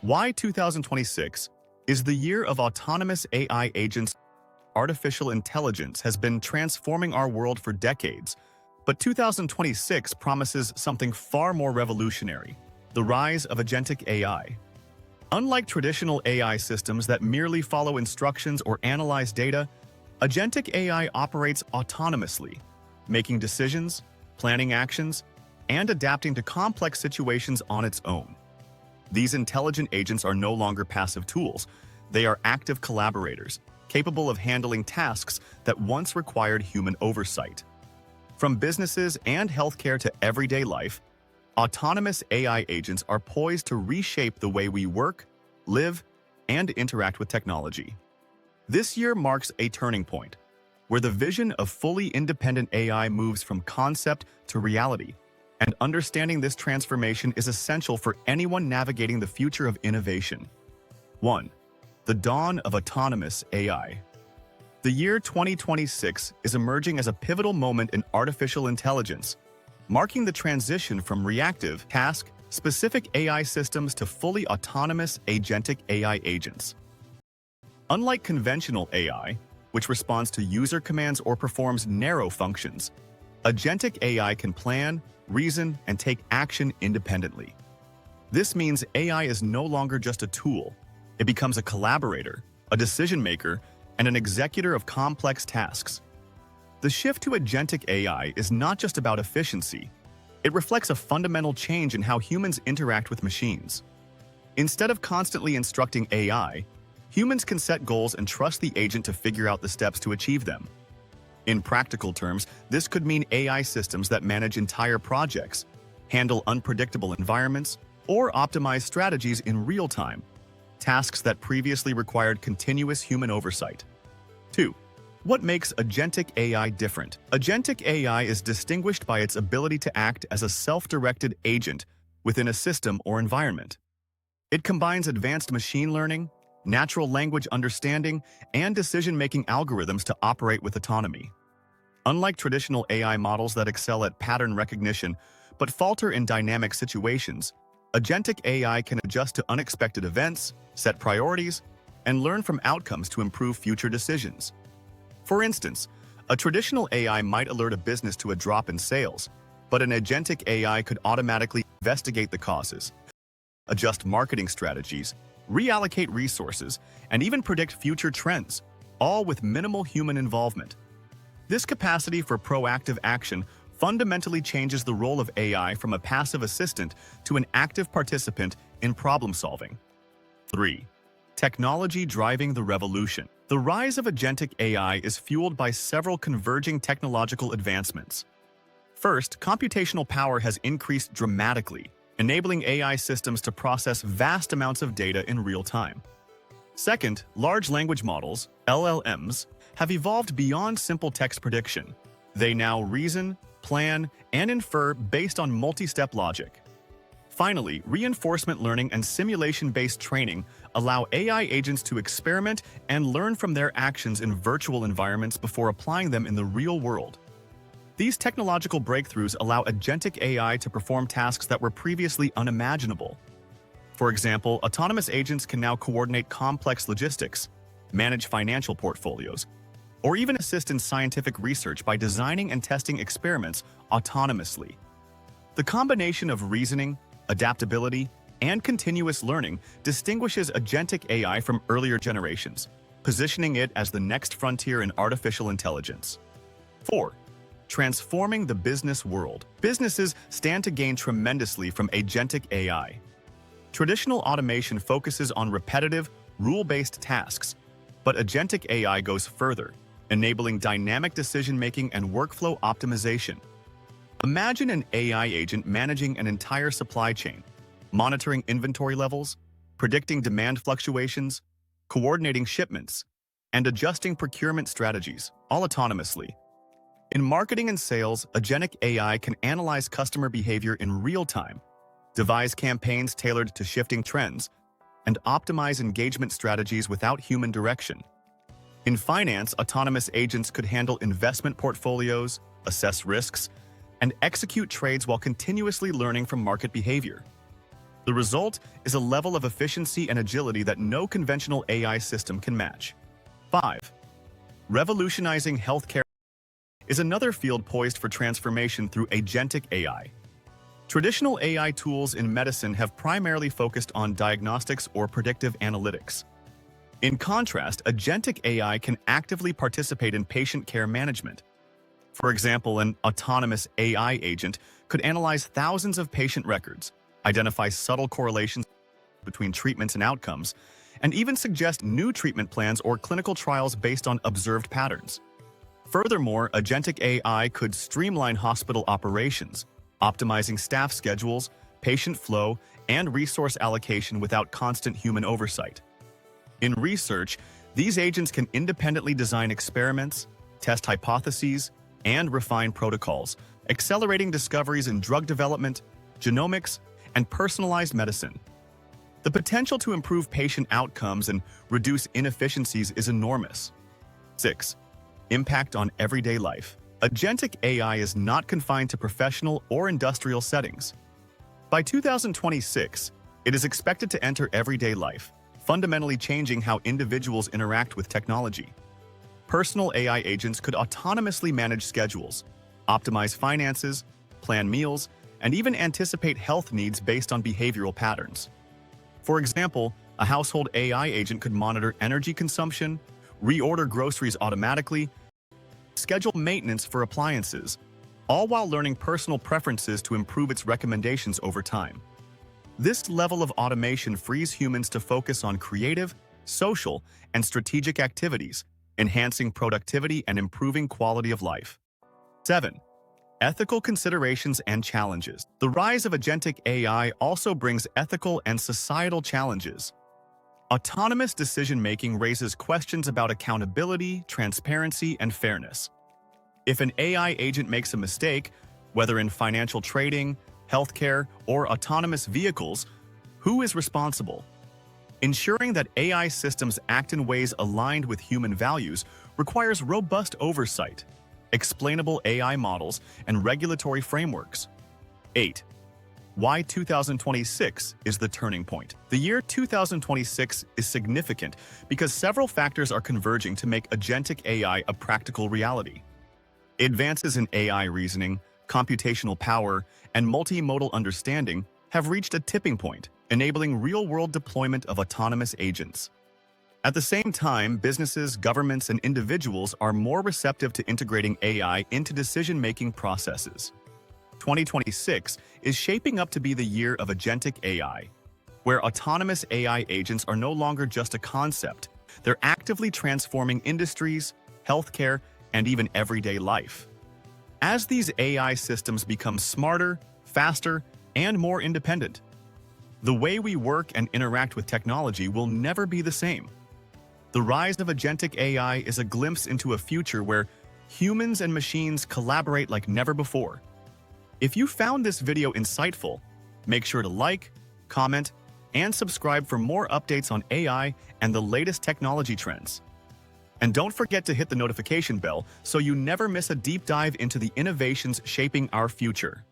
Why 2026 is the year of autonomous AI agents. Artificial intelligence has been transforming our world for decades, but 2026 promises something far more revolutionary: the rise of agentic AI. Unlike traditional AI systems that merely follow instructions or analyze data, agentic AI operates autonomously, making decisions, planning actions, and adapting to complex situations on its own. These intelligent agents are no longer passive tools. They are active collaborators, capable of handling tasks that once required human oversight. From businesses and healthcare to everyday life, autonomous AI agents are poised to reshape the way we work, live, and interact with technology. This year marks a turning point, where the vision of fully independent AI moves from concept to reality, and understanding this transformation is essential for anyone navigating the future of innovation. 1. The dawn of autonomous AI. The year 2026 is emerging as a pivotal moment in artificial intelligence, marking the transition from reactive, task-specific AI systems to fully autonomous agentic AI agents. Unlike conventional AI, which responds to user commands or performs narrow functions, agentic AI can plan, reason, and take action independently. This means AI is no longer just a tool. It becomes a collaborator, a decision-maker, and an executor of complex tasks. The shift to agentic AI is not just about efficiency. It reflects a fundamental change in how humans interact with machines. Instead of constantly instructing AI, humans can set goals and trust the agent to figure out the steps to achieve them. In practical terms, this could mean AI systems that manage entire projects, handle unpredictable environments, or optimize strategies in real time, tasks that previously required continuous human oversight. 2. What makes agentic AI different? Agentic AI is distinguished by its ability to act as a self-directed agent within a system or environment. It combines advanced machine learning, natural language understanding, and decision-making algorithms to operate with autonomy. Unlike traditional AI models that excel at pattern recognition but falter in dynamic situations, agentic AI can adjust to unexpected events, set priorities, and learn from outcomes to improve future decisions. For instance, a traditional AI might alert a business to a drop in sales, but an agentic AI could automatically investigate the causes, adjust marketing strategies, reallocate resources, and even predict future trends, all with minimal human involvement. This capacity for proactive action fundamentally changes the role of AI from a passive assistant to an active participant in problem-solving. 3. Technology driving the revolution. The rise of agentic AI is fueled by several converging technological advancements. First, computational power has increased dramatically, enabling AI systems to process vast amounts of data in real time. Second, large language models, LLMs, have evolved beyond simple text prediction. They now reason, plan, and infer based on multi-step logic. Finally, reinforcement learning and simulation-based training allow AI agents to experiment and learn from their actions in virtual environments before applying them in the real world. These technological breakthroughs allow agentic AI to perform tasks that were previously unimaginable. For example, autonomous agents can now coordinate complex logistics, manage financial portfolios, or even assist in scientific research by designing and testing experiments autonomously. The combination of reasoning, adaptability, and continuous learning distinguishes agentic AI from earlier generations, positioning it as the next frontier in artificial intelligence. 4. Transforming the business world. Businesses stand to gain tremendously from agentic AI. Traditional automation focuses on repetitive, rule-based tasks, but agentic AI goes further, enabling dynamic decision-making and workflow optimization. Imagine an AI agent managing an entire supply chain, monitoring inventory levels, predicting demand fluctuations, coordinating shipments, and adjusting procurement strategies, all autonomously. In marketing and sales, agentic AI can analyze customer behavior in real time, devise campaigns tailored to shifting trends, and optimize engagement strategies without human direction. In finance, autonomous agents could handle investment portfolios, assess risks, and execute trades while continuously learning from market behavior. The result is a level of efficiency and agility that no conventional AI system can match. 5. Revolutionizing healthcare is another field poised for transformation through agentic AI. Traditional AI tools in medicine have primarily focused on diagnostics or predictive analytics. In contrast, agentic AI can actively participate in patient care management. For example, an autonomous AI agent could analyze thousands of patient records, identify subtle correlations between treatments and outcomes, and even suggest new treatment plans or clinical trials based on observed patterns. Furthermore, agentic AI could streamline hospital operations, optimizing staff schedules, patient flow, and resource allocation without constant human oversight. In research, these agents can independently design experiments, test hypotheses, and refine protocols, accelerating discoveries in drug development, genomics, and personalized medicine. The potential to improve patient outcomes and reduce inefficiencies is enormous. 6. Impact on everyday life. Agentic AI is not confined to professional or industrial settings. By 2026, it is expected to enter everyday life, fundamentally changing how individuals interact with technology. Personal AI agents could autonomously manage schedules, optimize finances, plan meals, and even anticipate health needs based on behavioral patterns. For example, a household AI agent could monitor energy consumption, reorder groceries automatically, schedule maintenance for appliances, all while learning personal preferences to improve its recommendations over time. This level of automation frees humans to focus on creative, social, and strategic activities, enhancing productivity and improving quality of life. 7. Ethical considerations and challenges. The rise of agentic AI also brings ethical and societal challenges. Autonomous decision-making raises questions about accountability, transparency, and fairness. If an AI agent makes a mistake, whether in financial trading, healthcare, or autonomous vehicles, who is responsible? Ensuring that AI systems act in ways aligned with human values requires robust oversight, explainable AI models, and regulatory frameworks. 8. Why 2026 is the turning point. The year 2026 is significant because several factors are converging to make agentic AI a practical reality. Advances in AI reasoning, computational power, and multimodal understanding have reached a tipping point, enabling real-world deployment of autonomous agents. At the same time, businesses, governments, and individuals are more receptive to integrating AI into decision-making processes. 2026 is shaping up to be the year of agentic AI, where autonomous AI agents are no longer just a concept. They're actively transforming industries, healthcare, and even everyday life. As these AI systems become smarter, faster, and more independent, the way we work and interact with technology will never be the same. The rise of agentic AI is a glimpse into a future where humans and machines collaborate like never before. If you found this video insightful, make sure to like, comment, and subscribe for more updates on AI and the latest technology trends. And don't forget to hit the notification bell so you never miss a deep dive into the innovations shaping our future.